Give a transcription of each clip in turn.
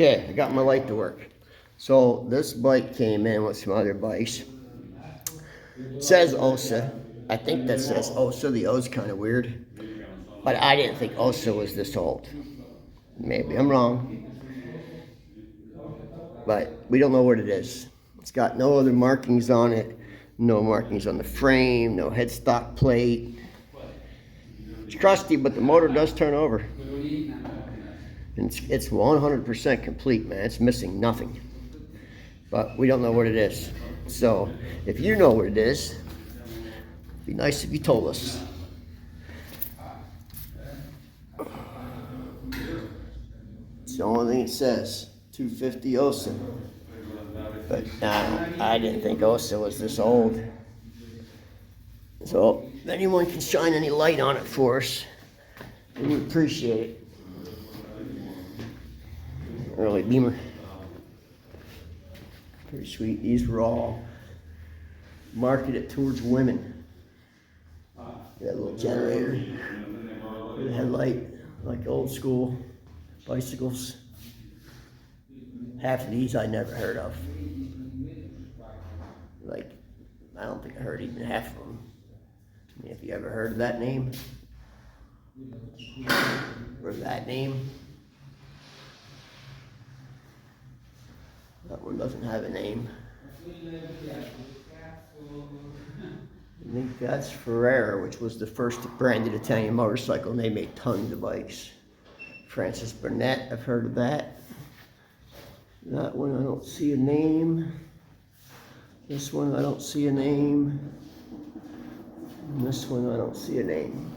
Okay, I got my light to work. So this bike came in with some other bikes. It says OSA. I think that says OSA. The O's kind of weird. But I didn't think OSA was this old. Maybe I'm wrong. But we don't know what it is. It's got no other markings on it. No markings on the frame. No headstock plate. It's crusty, but the motor does turn over. And it's 100% complete, man. It's missing nothing. But we don't know what it is. So if you know what it is, it'd be nice if you told us. It's the only thing it says. 250 OSA. But I didn't think OSA was this old. So if anyone can shine any light on it for us, we would appreciate it. Early Beamer. Pretty sweet. These were all marketed towards women. That little generator. The headlight, like old school bicycles. Half of these I never heard of. Like, I don't think I heard even half of them. I mean, have you ever heard of that name? Or that name? That one doesn't have a name. I think that's Ferrara, which was the first branded Italian motorcycle, and they made tons of bikes. Francis Burnett, I've heard of that. That one, I don't see a name. This one, I don't see a name. And this one, I don't see a name.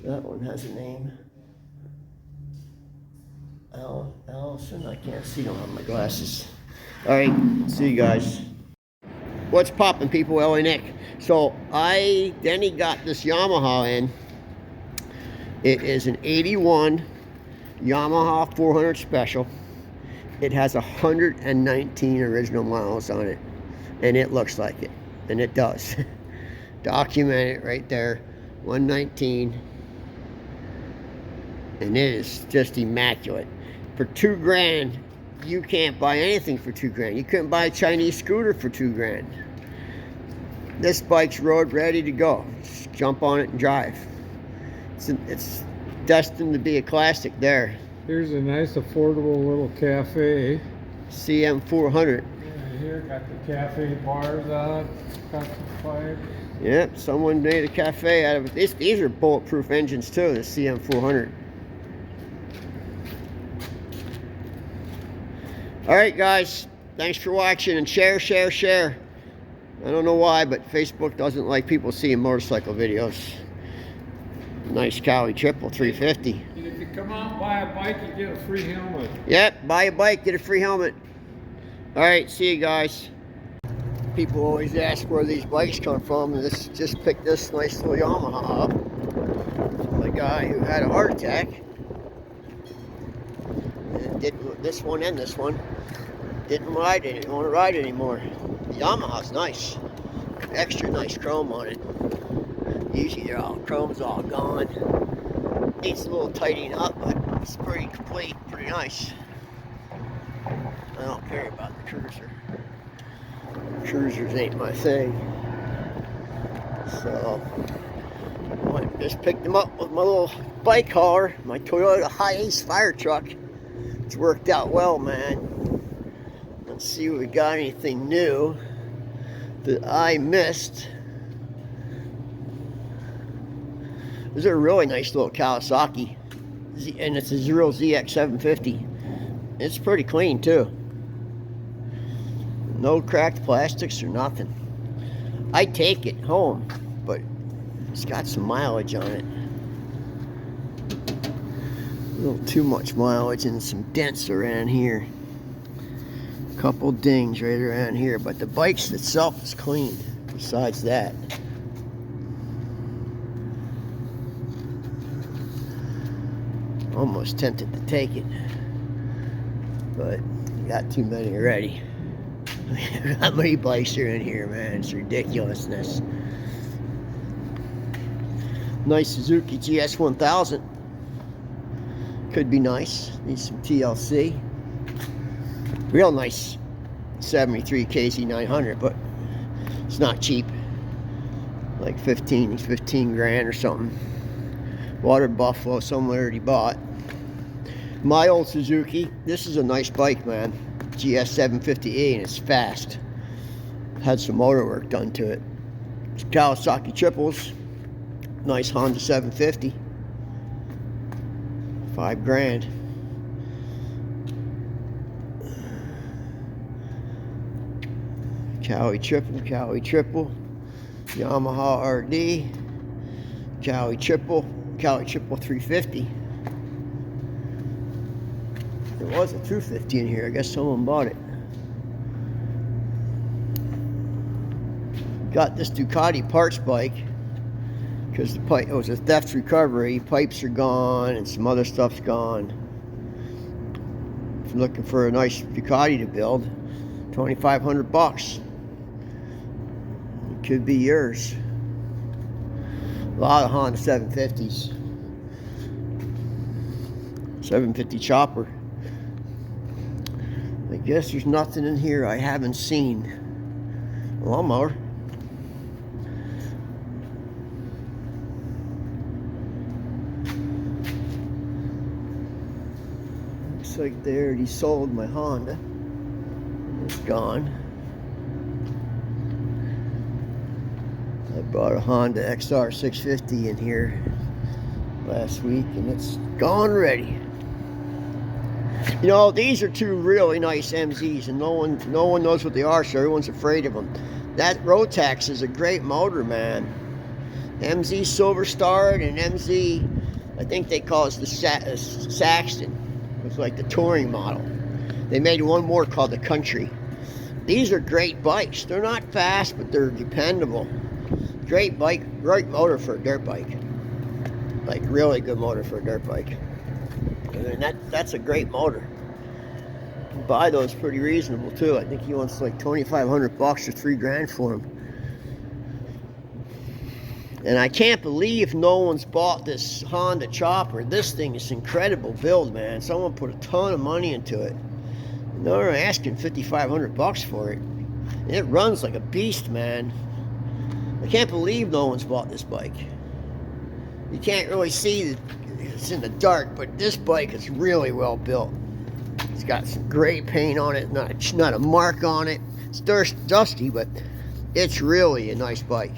That one has a name. Allison, I can't see, don't have my glasses. All right, see you guys. What's poppin', people? Ellie Nick. So Denny got this Yamaha in. It is an 81 Yamaha 400 Special. It has 119 original miles on it, and it looks like it, and it does. Document it right there, 119, and it is just immaculate. For $2,000, you can't buy anything for $2,000. You couldn't buy a Chinese scooter for $2,000. This bike's road ready to go. Just jump on it and drive. It's destined to be a classic there. Here's a nice affordable little cafe. CM400. Yeah, here got the cafe bars on it. Got some fire. Yep, someone made a cafe out of it. These are bulletproof engines too, the CM400. Alright guys, thanks for watching, and share. I don't know why, but Facebook doesn't like people seeing motorcycle videos. Nice Cali triple 350. And if you come out and buy a bike, you get a free helmet. Yep, buy a bike, get a free helmet. Alright, see you guys. People always ask where these bikes come from, and just picked this nice little Yamaha up from a guy who had a heart attack. And this one and this one didn't want to ride anymore. The Yamaha's nice, extra nice chrome on it. Usually chrome's all gone. Needs a little tightening up, but it's pretty complete, pretty nice. I don't care about the cruiser. Cruisers ain't my thing. So I just picked them up with my little bike hauler, my Toyota Hi-Ace fire truck. It's worked out well, man. Let's see if we got anything new that I missed. This is a really nice little Kawasaki, and it's a Zero ZX750. It's pretty clean too. No cracked plastics or nothing. I'd take it home, but it's got some mileage on it. A little too much mileage and some dents around here. A couple dings right around here, but the bike itself is clean. Besides that, almost tempted to take it, but got too many already. How many bikes are in here, man? It's ridiculousness. Nice Suzuki GS1000. Could be nice. Needs some TLC. Real nice 73 KZ900, but it's not cheap. Like 15 grand or something. Water Buffalo, someone already bought. My old Suzuki. This is a nice bike, man. GS 750E, and it's fast. Had some motor work done to it. It's Kawasaki triples. Nice Honda 750. 5 grand. Cowie triple. Yamaha RD. Cowie triple 350. There was a 250 in here. I guess someone bought it. Got this Ducati parts bike because the pipe, it was a theft recovery. Pipes are gone and some other stuff's gone. If you're looking for a nice Ducati to build, $2,500. It could be yours. A lot of Honda 750s. 750 chopper. I guess there's nothing in here I haven't seen. Lawnmower. Looks like they already sold my Honda. It's gone. I bought a Honda XR 650 in here last week, and it's gone ready. You know, these are two really nice MZs, and no one knows what they are, so everyone's afraid of them. That Rotax is a great motor, man. MZ Silver Starred and MZ, I think they call it the Saxton. It's like the touring model. They made one more called the Country. These are great bikes. They're not fast, but they're dependable. Great bike, great motor for a dirt bike. Like really good motor for a dirt bike. And that's a great motor. You can buy those pretty reasonable too. I think he wants like $2,500 or $3 grand for them. And I can't believe no one's bought this Honda chopper. This thing is incredible build, man. Someone put a ton of money into it. And they're asking $5,500 for it. And it runs like a beast, man. I can't believe no one's bought this bike. You can't really see that it's in the dark, but this bike is really well built. It's got some gray paint on it, not a mark on it. It's dusty, but it's really a nice bike.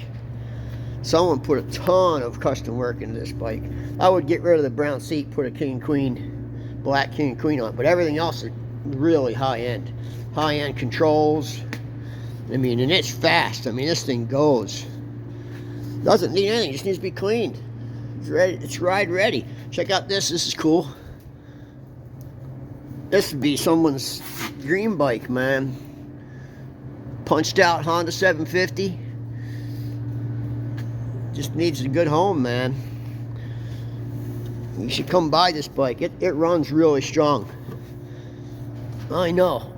Someone put a ton of custom work into this bike. I would get rid of the brown seat, put a King and Queen, black King and Queen on it, but everything else is really high-end. High-end controls. I mean, and it's fast. I mean, this thing goes. Doesn't need anything, just needs to be cleaned. It's ready. It's ride ready. Check out this. This is cool. This would be someone's dream bike, man. Punched out Honda 750. Just needs a good home, man. You should come buy this bike. It runs really strong. I know,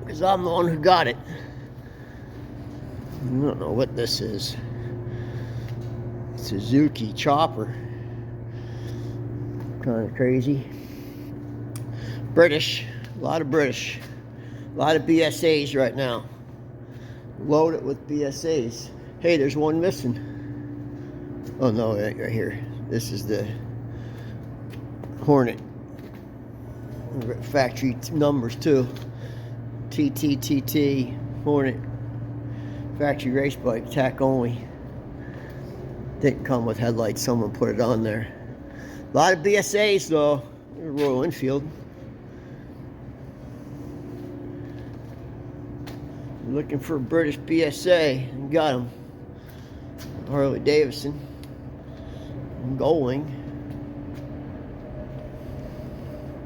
because I'm the one who got it. I don't know what this is. Suzuki chopper. Kind of crazy. British. A lot of British. A lot of BSAs right now. Load it with BSAs. Hey, there's one missing. Oh no, right here. This is the Hornet. Factory numbers too. TTTT Hornet. Factory race bike, tack only. Didn't come with headlights, someone put it on there. A lot of BSAs though. Royal Enfield. Looking for a British BSA. Got him. Harley Davidson. Gullwing.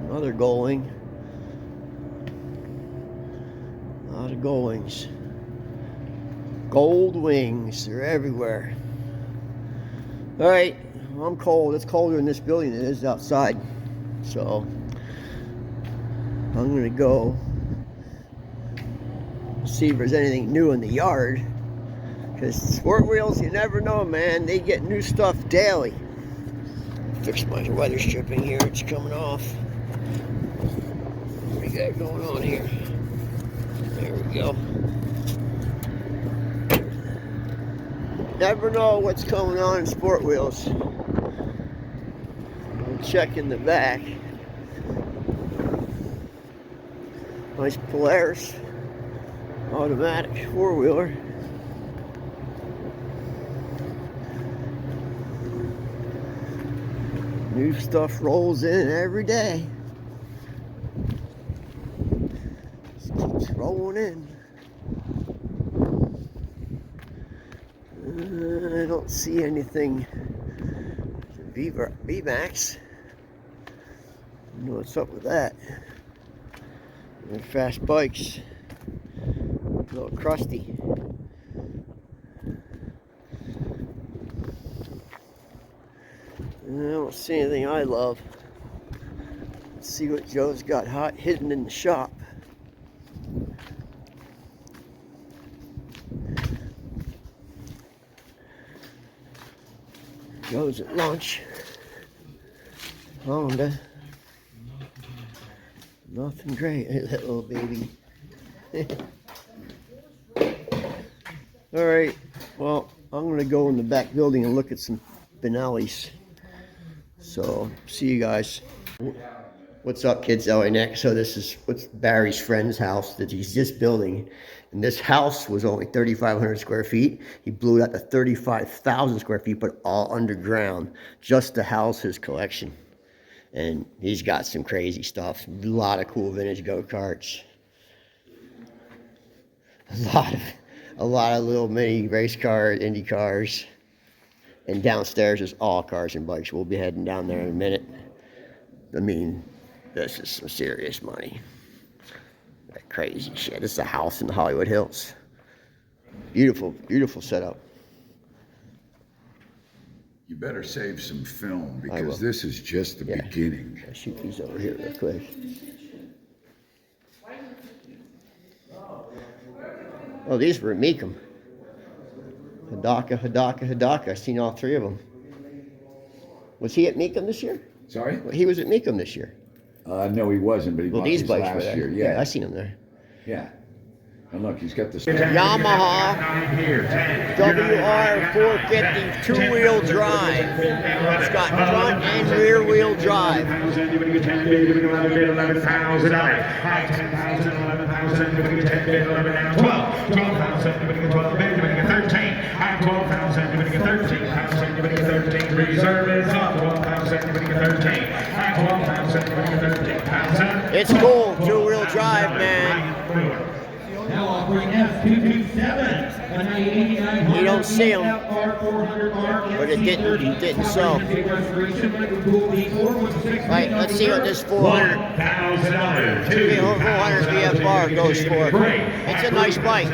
Another Gullwing. A lot of Gullwings. Gold wings. They're everywhere. Alright. Well, I'm cold. It's colder in this building than it is outside. So I'm going to go see if there's anything new in the yard. Because sport wheels, you never know, man. They get new stuff daily. Fix my weather stripping here. It's coming off. What do we got going on here? There we go. Never know what's going on in sport wheels. I'm checking the back. Nice Polaris automatic four-wheeler. New stuff rolls in every day. Just keeps rolling in. I don't see anything. V-Max. I don't know what's up with that. They're fast bikes. A little crusty. I don't see anything I love. Let's see what Joe's got hot hidden in the shop. Joe's at lunch. Honda. Nothing great. That little baby. Alright, well, I'm going to go in the back building and look at some Benellis. So, see you guys. What's up, kids? LA Nick. So this is what's Barry's friend's house that he's just building. And this house was only 3,500 square feet. He blew it out to 35,000 square feet, but all underground, just to house his collection. And he's got some crazy stuff. A lot of cool vintage go-karts. A lot of little mini race cars, Indy cars. And downstairs is all cars and bikes. We'll be heading down there in a minute. I mean, this is some serious money. That crazy shit. This is a house in the Hollywood Hills. Beautiful, beautiful setup. You better save some film because this is just the beginning. I'll shoot these over here real quick. Oh, these were at Meekum. Hidaka. I've seen all three of them. Was he at Meekum this year? Sorry? Well, he was at Meekum this year. No, he wasn't, but he bought these these bikes last were there. year. Yeah, I seen him there. Yeah. And look, he's got the Yamaha WR450 two-wheel drive. It's got front and rear wheel drive. It's cool, two-wheel drive, man. Now offering F227. You don't see them, but it didn't sell. Right, let's see what this 400 VFR goes for. It's a nice bike.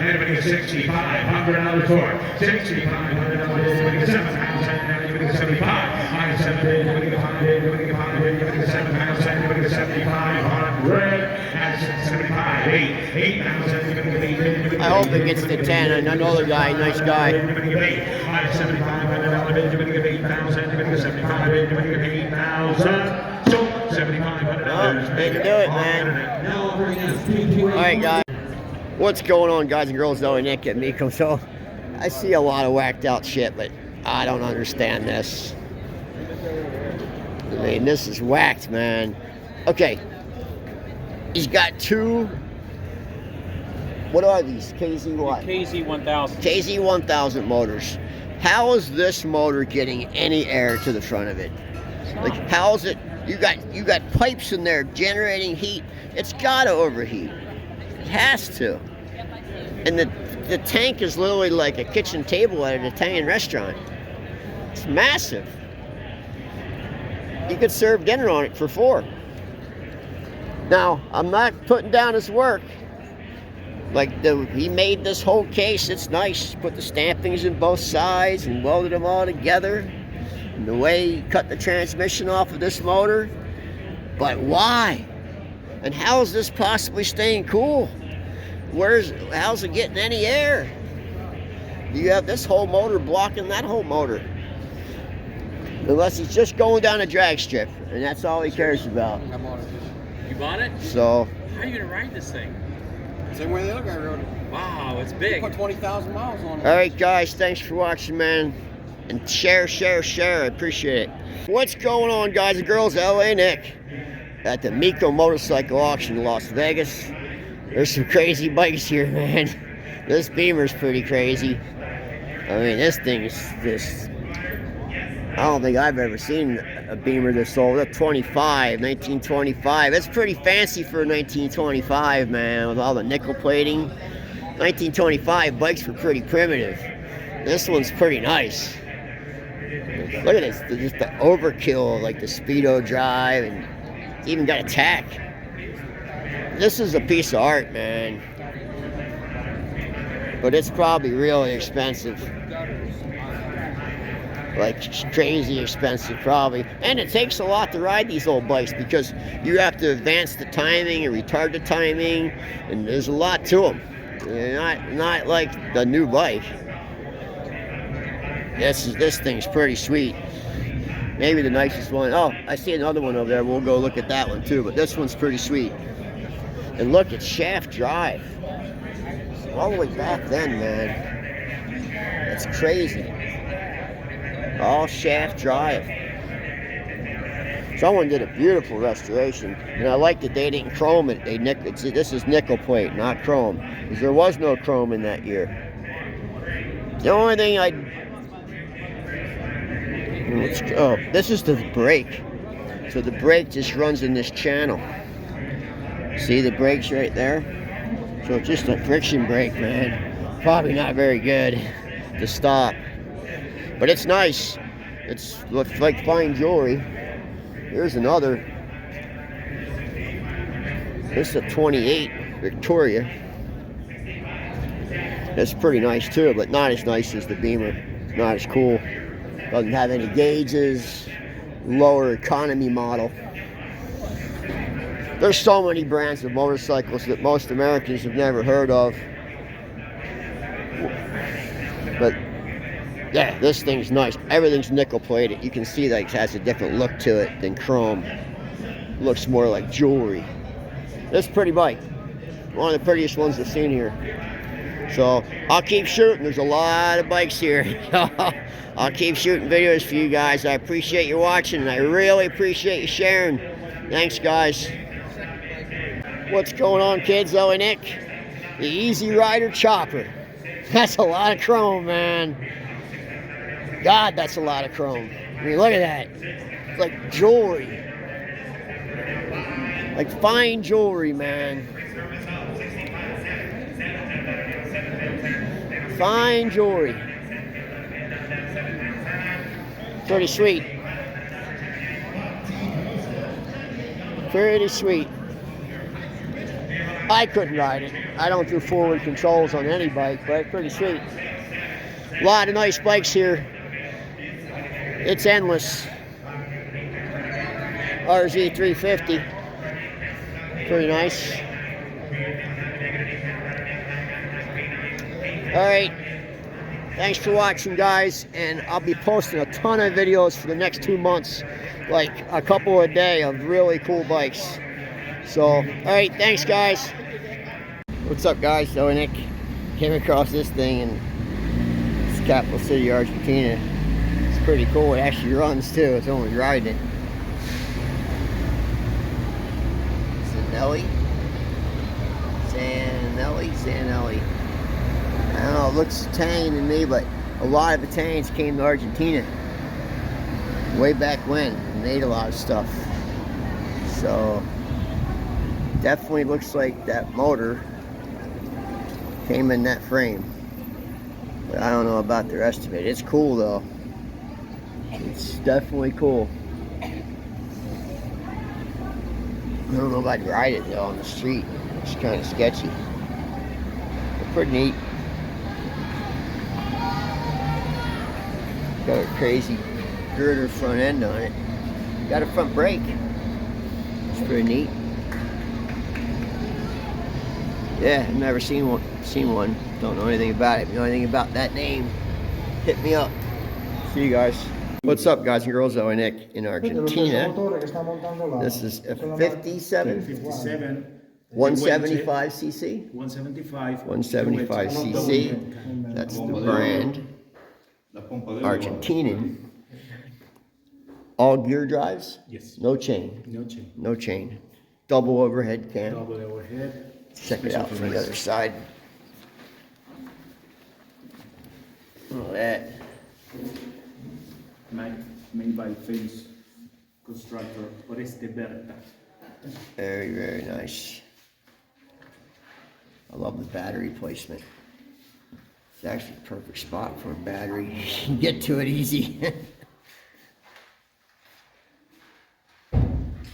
Anybody get $6,500 for it? $6,500. Anybody get $7,000? Anybody get $75,000? I get $7,000. Anybody get $5,000? Anybody get $5,000? Anybody get $7,000? Anybody get $7,500? That's $8,000. Anybody get $8,000? I hope it gets to 10. And another guy, nice guy. Anybody get $8,000? I get $7,500. Anybody get $8,000? Anybody get $75,000? Anybody get $8,000? So $7,500. Oh, didn't do it, man. All right, guys. What's going on, guys and girls? Though Nick at Meekum. So I see a lot of whacked out shit, but I don't understand this. I mean, this is whacked, man. Okay, he's got two. What are these? KZ what? KZ1000. KZ1000 motors. How is this motor getting any air to the front of it? Like, how is it? You got pipes in there generating heat. It's got to overheat. It has to. And the tank is literally like a kitchen table at an Italian restaurant. It's massive. You could serve dinner on it for 4. Now, I'm not putting down his work. Like, he made this whole case. It's nice. Put the stampings in both sides and welded them all together. and the way he cut the transmission off of this motor. But why? And how is this possibly staying cool? How's it getting any air? You have this whole motor blocking that whole motor. Unless he's just going down a drag strip, and that's all he cares about. You bought it? So. How are you gonna ride this thing? Same way the other guy rode it. Wow, it's big. Put 20,000 miles on it. All right, guys, thanks for watching, man. And share. I appreciate it. What's going on, guys and girls? LA Nick at the Miko Motorcycle Auction in Las Vegas. There's some crazy bikes here, man. This Beamer's pretty crazy. I mean, this thing is just... I don't think I've ever seen a Beamer this old. That's 1925. That's pretty fancy for 1925, man, with all the nickel plating. 1925 bikes were pretty primitive. This one's pretty nice. Look at this, just the overkill, like the Speedo drive, and it's even got a tack. This is a piece of art, man. But it's probably really expensive. Like crazy expensive, probably. And it takes a lot to ride these old bikes because you have to advance the timing and retard the timing, and there's a lot to them. Not like the new bike. This thing's pretty sweet. Maybe the nicest one. Oh, I see another one over there. We'll go look at that one too. But this one's pretty sweet. And look, it's shaft drive. All the way back then, man. That's crazy. All shaft drive. Someone did a beautiful restoration, and I like that they didn't chrome it. This is nickel plate, not chrome, because there was no chrome in that year. The only thing this is the brake. So the brake just runs in this channel. See the brakes right there? So it's just a friction brake, man. Probably not very good to stop. But it's nice. It looks like fine jewelry. Here's another. This is a 28 Victoria. It's pretty nice too, but not as nice as the Beamer. Not as cool. Doesn't have any gauges. Lower economy model. There's so many brands of motorcycles that most Americans have never heard of. But yeah, this thing's nice. Everything's nickel plated. You can see that it has a different look to it than chrome. Looks more like jewelry. This is a pretty bike. One of the prettiest ones I've seen here. So I'll keep shooting. There's a lot of bikes here. I'll keep shooting videos for you guys. I appreciate you watching, and I really appreciate you sharing. Thanks, guys. What's going on, kids? LA Nick, the Easy Rider Chopper. That's a lot of chrome, man. God, that's a lot of chrome. I mean, look at that. It's like jewelry. Like fine jewelry, man. Fine jewelry. Pretty sweet. Pretty sweet. I couldn't ride it. I don't do forward controls on any bike, but it's pretty sweet. A lot of nice bikes here. It's endless. RZ 350. Pretty nice. Alright. Thanks for watching, guys. And I'll be posting a ton of videos for the next 2 months. Like a couple a day of really cool bikes. So, alright, thanks, guys. What's up, guys? So Nick came across this thing in this capital city, Argentina. It's pretty cool. It actually runs too. It's only riding it. Zanelli. I don't know, it looks Italian to me, but a lot of Italians came to Argentina way back when and made a lot of stuff. So definitely looks like that motor came in that frame. But I don't know about the rest of it. It's cool though. It's definitely cool. I don't know if I'd ride it though on the street. It's kind of sketchy. But pretty neat. Got a crazy girder front end on it. Got a front brake. It's pretty neat. Yeah, I've never seen one. Don't know anything about it. If you know anything about that name, hit me up. See you guys. What's up, guys and girls? Owen Nick in Argentina. This is a 57? 175 cc? 175 cc. That's the brand. Argentinian. All gear drives? Yes. No chain. No chain. No chain. Double overhead cam. Double overhead. Check it out from the other side. Look at that. Made by famous constructor Oreste Berta. Very, very nice. I love the battery placement. It's actually a perfect spot for a battery. You can get to it easy.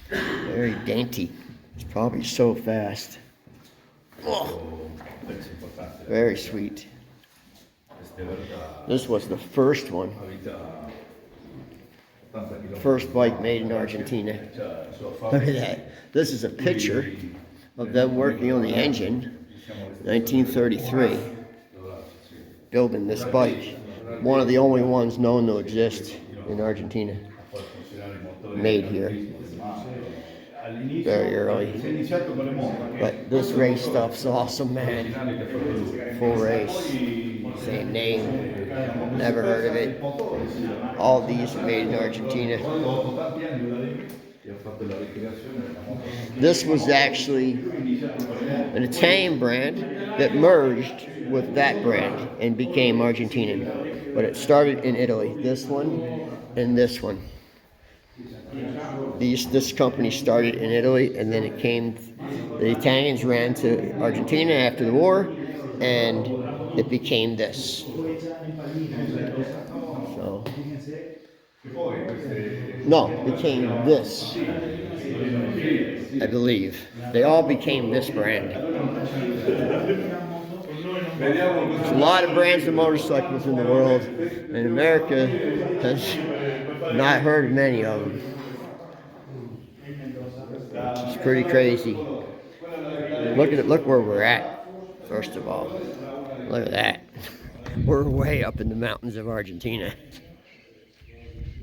Very dainty. It's probably so fast. Oh, very sweet. This was the first one. First bike made in Argentina. Look at that. This is a picture of them working on the engine. 1933. Building this bike. One of the only ones known to exist in Argentina. Made here. Very early. But this race stuff's awesome, man. Full race. Same name. Never heard of it. All these are made in Argentina. This was actually an Italian brand that merged with that brand and became Argentinian. But it started in Italy. This one and this one. This company started in Italy, and then it came, the Italians ran to Argentina after the war, and it became this. So, no, it became this, I believe. They all became this brand. There's a lot of brands of motorcycles in the world, and America has not heard of many of them. It's pretty crazy. Look where we're at, first of all. Look at that. We're way up in the mountains of Argentina.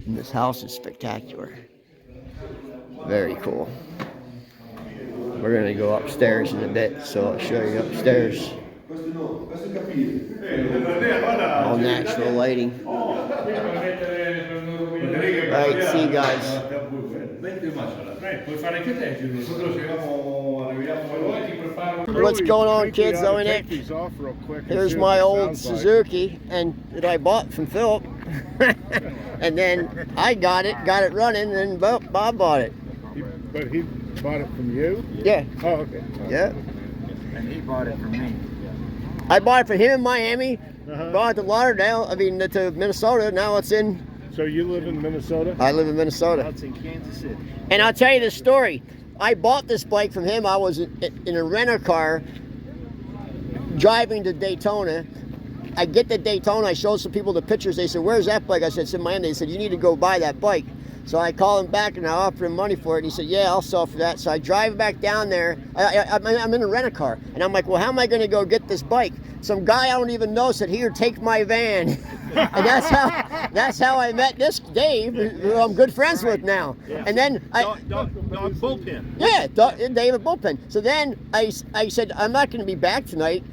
And this house is spectacular. Very cool. We're going to go upstairs in a bit, so I'll show you upstairs. All natural lighting. Alright, see you guys. What's going on, kids? Owen Nick. Here's my old Suzuki, and that I bought from Philip. And then I got it running, and Bob bought it. But he bought it from you? Yeah. Oh, okay. Yeah. And he bought it from me. I bought it for him in Miami. Brought it to Lauderdale. To Minnesota. Now it's in. So you live in Minnesota? I live in Minnesota. That's in Kansas City. And I'll tell you this story. I bought this bike from him. I was in a rental car driving to Daytona. I get to Daytona. I showed some people the pictures. They said, "Where's that bike?" I said, "It's in Miami." They said, "You need to go buy that bike." So I called him back and I offered him money for it. And he said, "Yeah, I'll sell for that." So I drive back down there. I'm in a rental car. And I'm like, well, how am I going to go get this bike? Some guy I don't even know said, "Here, take my van." And that's how I met this Dave, who I'm good friends with now. And then Bullpen. Yeah, David Bullpen. So then I said, I'm not going to be back tonight.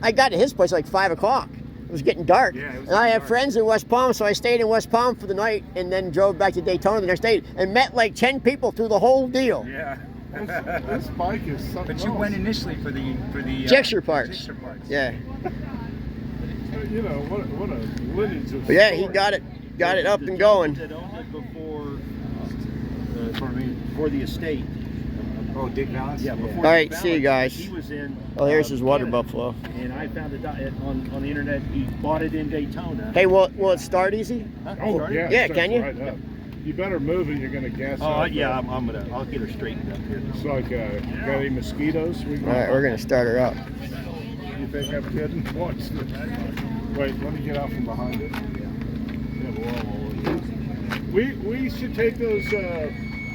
I got to his place like 5 o'clock. It was getting dark. Yeah, it was and I have dark. friends in West Palm, so I stayed in West Palm for the night and then drove back to Daytona the next day and met like 10 people through the whole deal. Yeah. This bike is something But you else. went initially for the Gixxer parts. Gixxer parts. Yeah. You know, what a lineage of But yeah, he story. got it up and going. That owned it before the estate. Oh, Dick Valance? Yeah, before. All right, Dick see you Valance, guys. He was in. Oh, here's his water Canada, buffalo. And I found it on the internet. He bought it in Daytona. Hey, will it start easy? Huh? Oh, Sorry? yeah. Yeah, it can you? starts Right up. You better move it. You're gonna gas Oh out. yeah, I'll get her straightened up here. It's like, got any mosquitoes? All right, we're going to start her up. You think I'm kidding? Watch this. Wait, let me get out from behind it. Yeah, well, We should take those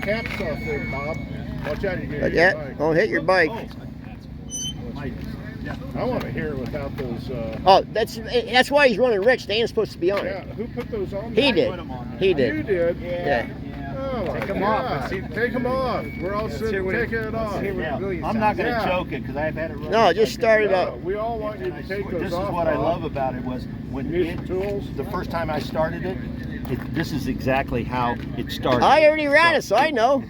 caps off there, Bob. Watch out, you're gonna hit your bike. Don't hit your bike. I want to hear it without those. Oh, that's why he's running rich. They ain't supposed to be on Yeah, it. who put those on? He there? did. He did. You did. Yeah. Oh, Take my 'em off. God. Let's see- Take them off. We're all sitting taking it off. I'm not going to Yeah. choke it because I've had it run. No, just start it up. We all want you to take those This is off. what I Bob. love about it was when You need some tools? the first time I started it, this is exactly how it started. I already ran it, so I know.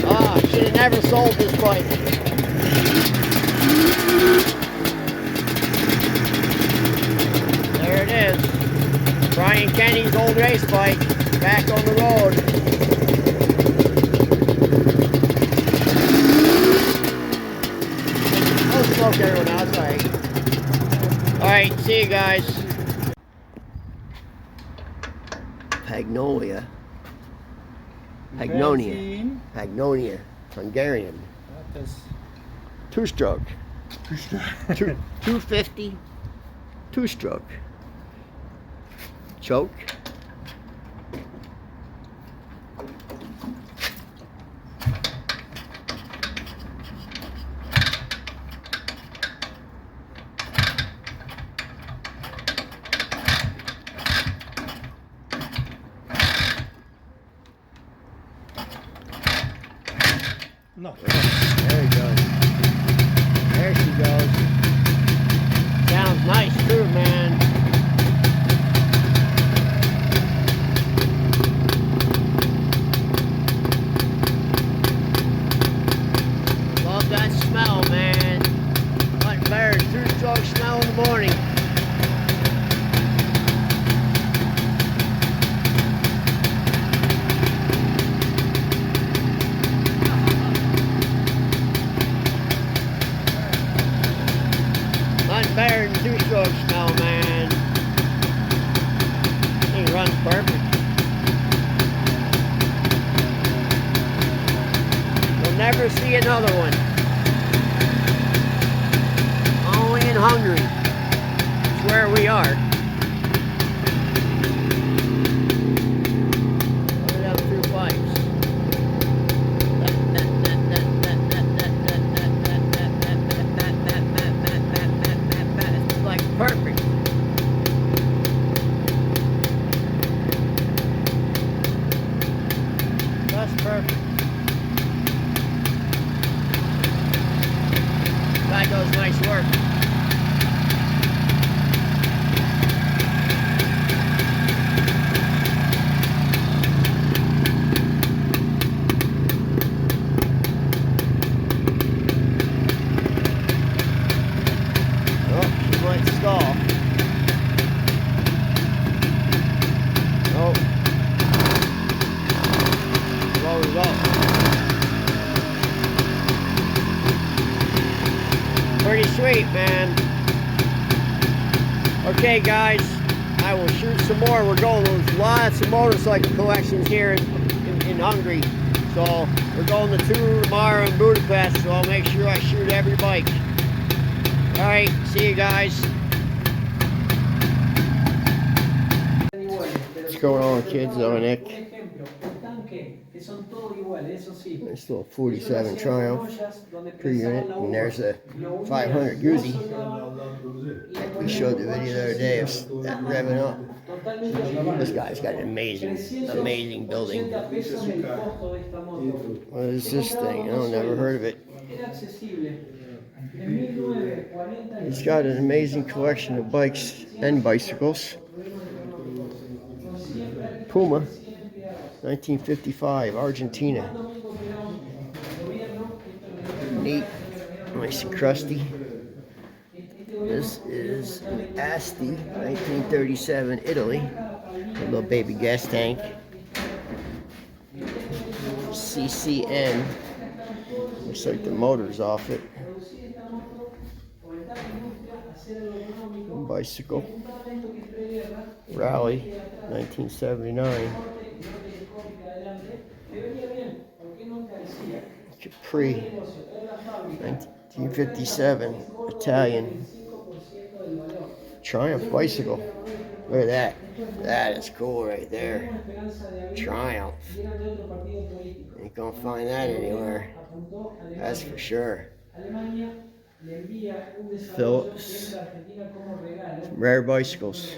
Ah, should have never sold this bike. There it is. Brian Kenny's old race bike, back on the road. I'll smoke everyone outside. Alright, see you guys. Pagnolia. Pagnonia. Hungarian. Two-stroke. 250. Two-stroke. Choke. No. There he goes. There she goes. Sounds nice too, man. Love that smell, man. Like better than two-stroke smell in the morning. Nothing better than two-stroke smell, man. He runs perfect. You'll never see another one. Only in Hungary. It's where we are. Look at them two bikes. It's like perfect. That's perfect. Guy does nice work. Oh, she might stall. Oh. Slows up. Pretty sweet, man. Okay, guys, I will shoot some more. We're going, there's lots of motorcycle collections here in Hungary. So we're going to tour tomorrow in Budapest, so I'll make sure I shoot every bike. Alright, see you guys. What's going on, kids? I'm Nick. Nice little 47 Triumph pre-unit, and there's a 500 Guzzi. Like we showed the video the other day of that revving up. This guy's got an amazing building. What is this thing? Oh, never heard of it. He's got an amazing collection of bikes and bicycles. Puma, 1955, Argentina. Neat, nice and crusty. This is an Asti, 1937, Italy. A little baby gas tank. CCN. Looks like the motor's off it. Bicycle. Rally, 1979. Capri, 1957 Italian Triumph bicycle. Look at that. That is cool right there. Triumph. Ain't gonna find that anywhere. That's for sure. Phillips. Some rare bicycles.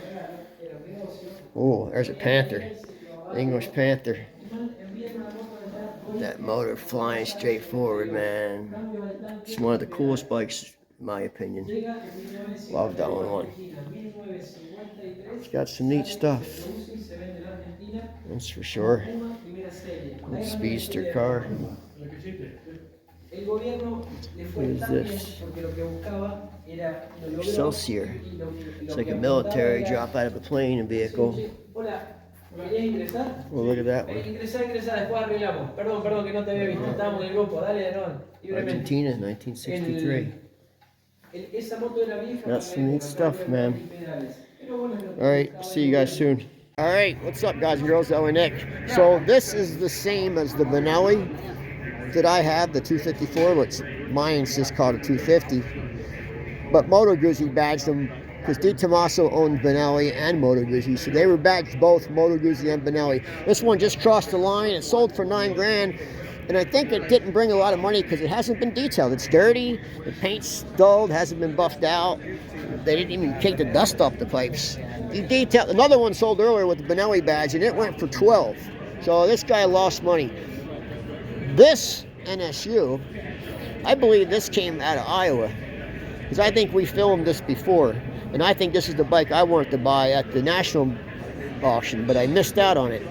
Oh, there's a Panther. English Panther. That motor flying straight forward, man. It's one of the coolest bikes, in my opinion. Love that one. It's got some neat stuff. That's for sure. Speedster car. What is this? Excelsior. It's like a military drop out of a plane and vehicle. Well, look at that one. Argentina, 1963. Got some neat stuff, man. Alright, see you guys soon. Alright, what's up, guys and girls? Ellie Nick. So this is the same as the Benelli that I have, the 254, but mine's just called a 250. But Moto Guzzi badged them because Di Tommaso owned Benelli and Moto Guzzi, so they were badged both Moto Guzzi and Benelli. This one just crossed the line. It sold for $9 grand, and I think it didn't bring a lot of money because it hasn't been detailed. It's dirty, the paint's dulled, hasn't been buffed out. They didn't even take the dust off the pipes. Another one sold earlier with the Benelli badge, and it went for 12. So this guy lost money. This NSU, I believe this came out of Iowa, because I think we filmed this before, and I think this is the bike I wanted to buy at the national auction, but I missed out on it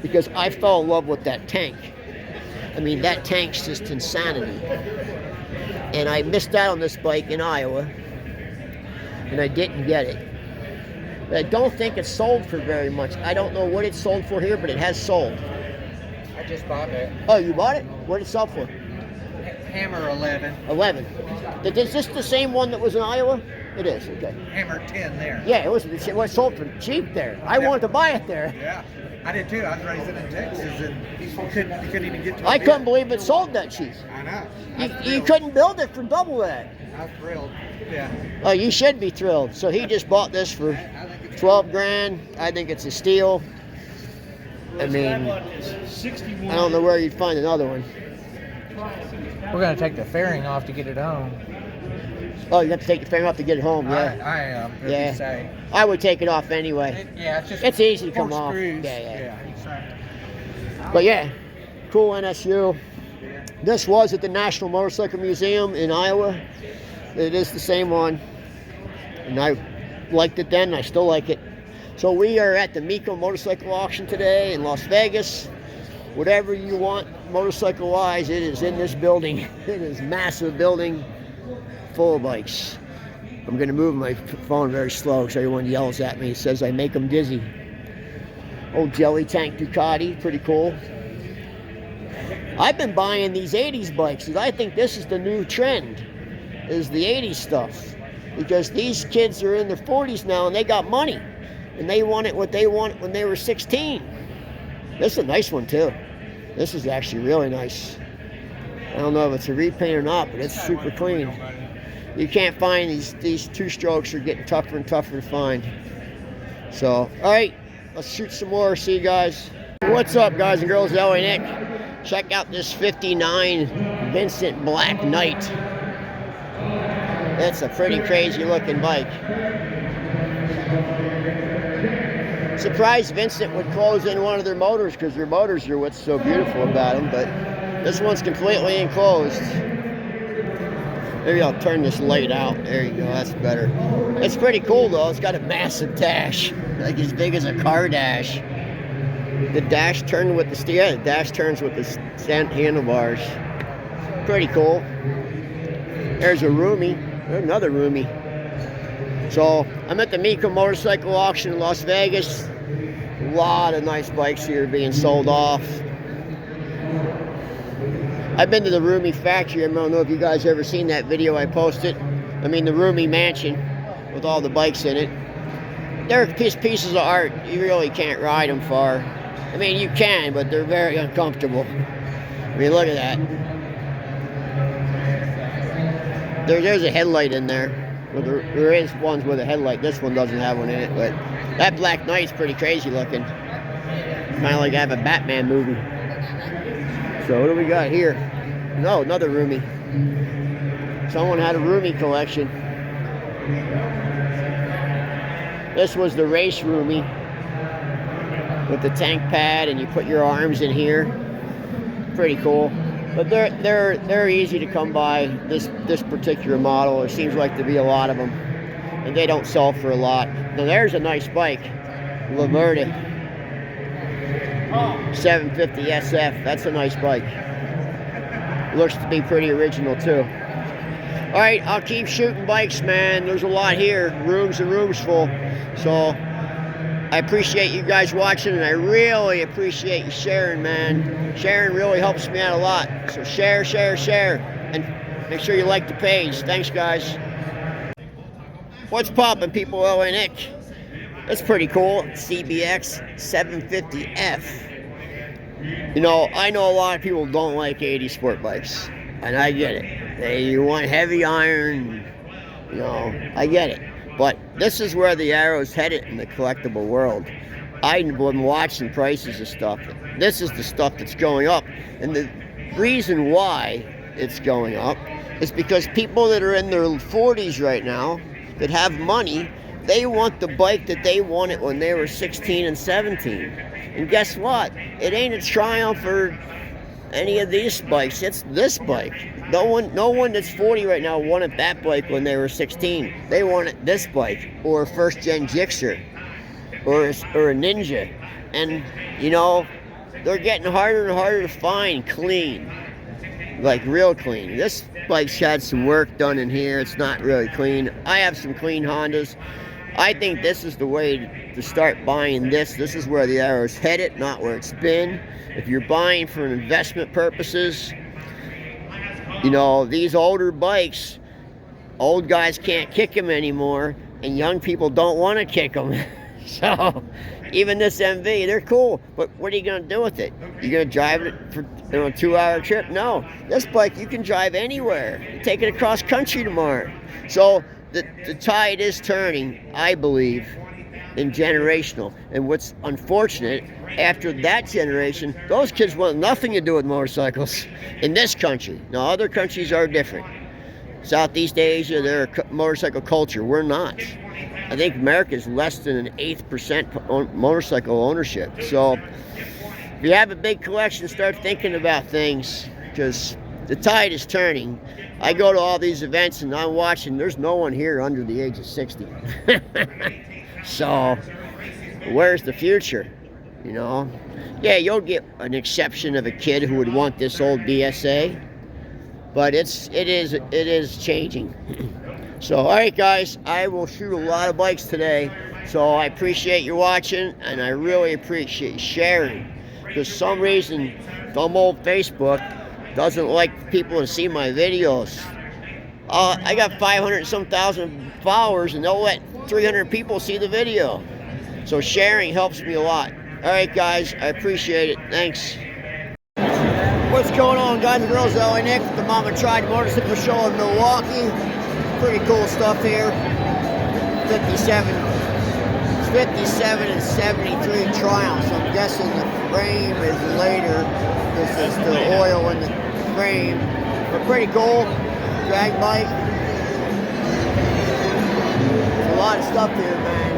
because I fell in love with that tank. I mean, that tank's just insanity. And I missed out on this bike in Iowa, and I didn't get it. But I don't think it's sold for very much. I don't know what it's sold for here, but it has sold. I just bought it. Oh, you bought it? What did it sell for? Hammer 11. 11. Is this the same one that was in Iowa? It is, okay. Hammer 10 there. Yeah, it was sold for cheap there. I wanted to buy it there. Yeah, I did too. I was raised in Texas and you couldn't even get to it. I couldn't believe it sold that cheap. I know. You couldn't build it for double that. I was thrilled. Yeah. Oh, you should be thrilled. So he just bought this for 12 grand. I think it's a steal. I mean, I don't know where you'd find another one. We're going to take the fairing off to get it home. Oh, you have to take the fairing off to get it home, yeah. I am. Yeah. Say. I would take it off anyway. It's easy to come off. Screws. Yeah. But yeah, cool NSU. This was at the National Motorcycle Museum in Iowa. It is the same one. And I liked it then, I still like it. So we are at the Miko Motorcycle Auction today in Las Vegas. Whatever you want motorcycle-wise, it is in this building. It is a massive building full of bikes. I'm going to move my phone very slow because everyone yells at me. It says I make them dizzy. Old jelly tank Ducati, pretty cool. I've been buying these 80s bikes because I think this is the new trend, is the 80s stuff. Because these kids are in their 40s now and they got money. And they want it what they want when they were 16. This is a nice one too. This is actually really nice. I don't know if it's a repaint or not, but it's super clean. You can't find these two strokes are getting tougher and tougher to find. So, all right, let's shoot some more. See you guys. What's up, guys and girls? Ellie Nick. Check out this 59 Vincent Black Knight. That's a pretty crazy looking bike. Surprised Vincent would close in one of their motors because their motors are what's so beautiful about them, but this one's completely enclosed. Maybe I'll turn this light out. There you go, that's better. It's pretty cool though. It's got a massive dash, like as big as a car dash. The dash turns with the the dash turns with the handlebars. Pretty cool. There's a roomie. There's another roomie. So I'm at the Miko Motorcycle Auction in Las Vegas. A lot of nice bikes here being sold off. I've been to the Rumi factory. I don't know if you guys ever seen that video I posted. I mean the Rumi mansion with all the bikes in it. They're pieces of art. You really can't ride them far. I mean you can, but they're very uncomfortable. I mean look at that. There's a headlight in there. Well, there is ones with a headlight. This one doesn't have one in it, but that Black Knight's pretty crazy looking. Kind of like I have a Batman movie. So what do we got here? No, another roomie. Someone had a roomie collection. This was the race roomie with the tank pad, and you put your arms in here. Pretty cool. But they're easy to come by. This particular model, there seems like to be a lot of them, and they don't sell for a lot. Now there's a nice bike, Lamerda 750 SF. That's a nice bike. Looks to be pretty original too. All right, I'll keep shooting bikes, man. There's a lot here. Rooms and rooms full. So I appreciate you guys watching, and I really appreciate you sharing, man. Sharing really helps me out a lot. So share, and make sure you like the page. Thanks, guys. What's poppin', people? LA Nick. That's pretty cool. CBX 750F. You know, I know a lot of people don't like 80 sport bikes, and I get it. You want heavy iron, you know, I get it. But this is where the arrow's headed in the collectible world. I've been watching prices of stuff. This is the stuff that's going up. And the reason why it's going up is because people that are in their 40s right now that have money, they want the bike that they wanted when they were 16 and 17. And guess what? It ain't a Triumph or any of these bikes. It's this bike. No one that's 40 right now wanted that bike when they were 16. They wanted this bike, or a first gen Gixxer, or a Ninja. And you know, they're getting harder and harder to find clean, like real clean. This bike's had some work done in here. It's not really clean. I have some clean Hondas. I think this is the way to start buying this. This is where the arrow's headed, not where it's been. If you're buying for investment purposes, you know, these older bikes, old guys can't kick them anymore, and young people don't want to kick them. So, even this MV, they're cool, but what are you going to do with it? You're going to drive it for a 2-hour trip? No. This bike, you can drive anywhere. You take it across country tomorrow. So, the tide is turning, I believe, in generational. And what's unfortunate, after that generation, those kids want nothing to do with motorcycles in this country. Now, other countries are different. Southeast Asia, they're a motorcycle culture. We're not. I think America is less than an 1/8% motorcycle ownership. So, if you have a big collection, start thinking about things, because the tide is turning. I go to all these events and I'm watching, there's no one here under the age of 60. So, where's the future? You know? Yeah, you'll get an exception of a kid who would want this old BSA, but it is changing. So, all right, guys, I will shoot a lot of bikes today. So I appreciate you watching, and I really appreciate you sharing. For some reason, dumb old Facebook doesn't like people to see my videos. I got 500 and some thousand followers, and they'll let 300 people see the video. So sharing helps me a lot. All right, guys, I appreciate it. Thanks. What's going on, guys and girls? LA Nick, the Mama Tried Motorcycle Show in Milwaukee. Pretty cool stuff here. 57 and 73 Triumphs. I'm guessing the frame is later. This is the oil in the frame. But pretty cool. Drag bike. There's a lot of stuff here, man.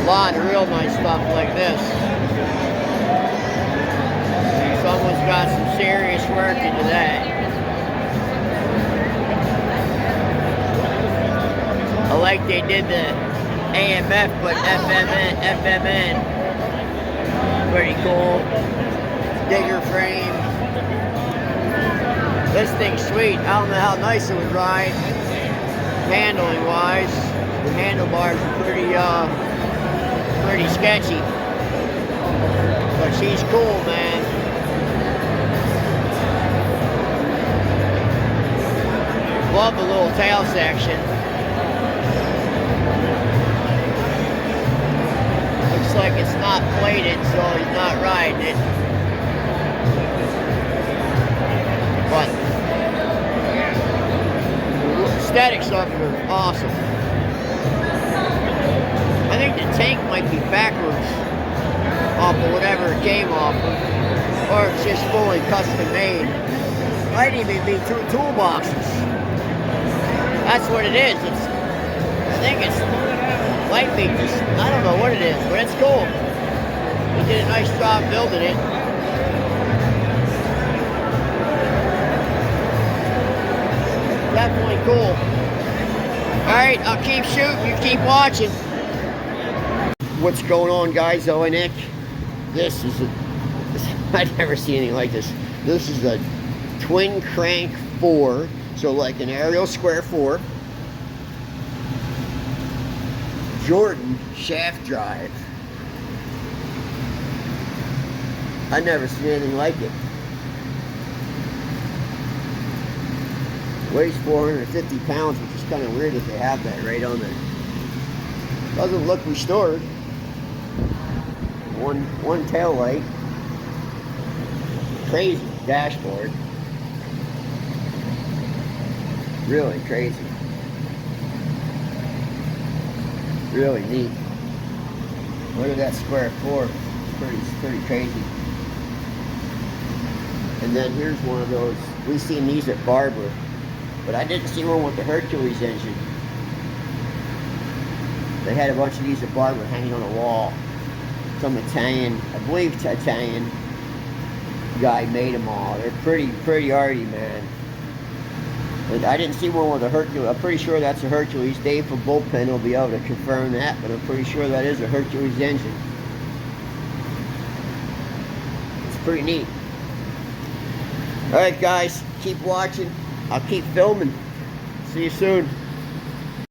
A lot of real nice stuff like this. Someone's got some serious work into that. I like they did the AMF, but FMN. Pretty cool. Digger frame. This thing's sweet. I don't know how nice it would ride. Handling wise, the handlebars are pretty sketchy. But she's cool, man. Love the little tail section. Looks like it's not plated, so he's not riding it. But aesthetics of it are awesome. I think the tank might be backwards off of whatever it came off of, or it's just fully custom made. Might even be 2 toolboxes. That's what it is. I think it's might be just, I don't know what it is, but it's cool. They did a nice job building it. Definitely cool. Alright, I'll keep shooting, you keep watching. What's going on, guys? Owen Nick. This is I've never seen anything like this. This is a twin crank 4, so like an aerial square 4. Jordan shaft drive. I've never seen anything like it. Weighs 450 pounds, which is kind of weird if they have that right on there. Doesn't look restored. One tail light. Crazy dashboard. Really crazy. Really neat. Look at that square 4. It's pretty crazy. And then here's one of those. We've seen these at Barber, but I didn't see one with the Hercules engine. They had a bunch of these at Barber hanging on a wall. Some Italian, I believe Italian guy made them all. They're pretty arty, man. And I didn't see one with a Hercules. I'm pretty sure that's a Hercules. Dave from Bullpen will be able to confirm that, but I'm pretty sure that is a Hercules engine. It's pretty neat. Alright guys, keep watching. I'll keep filming. See you soon.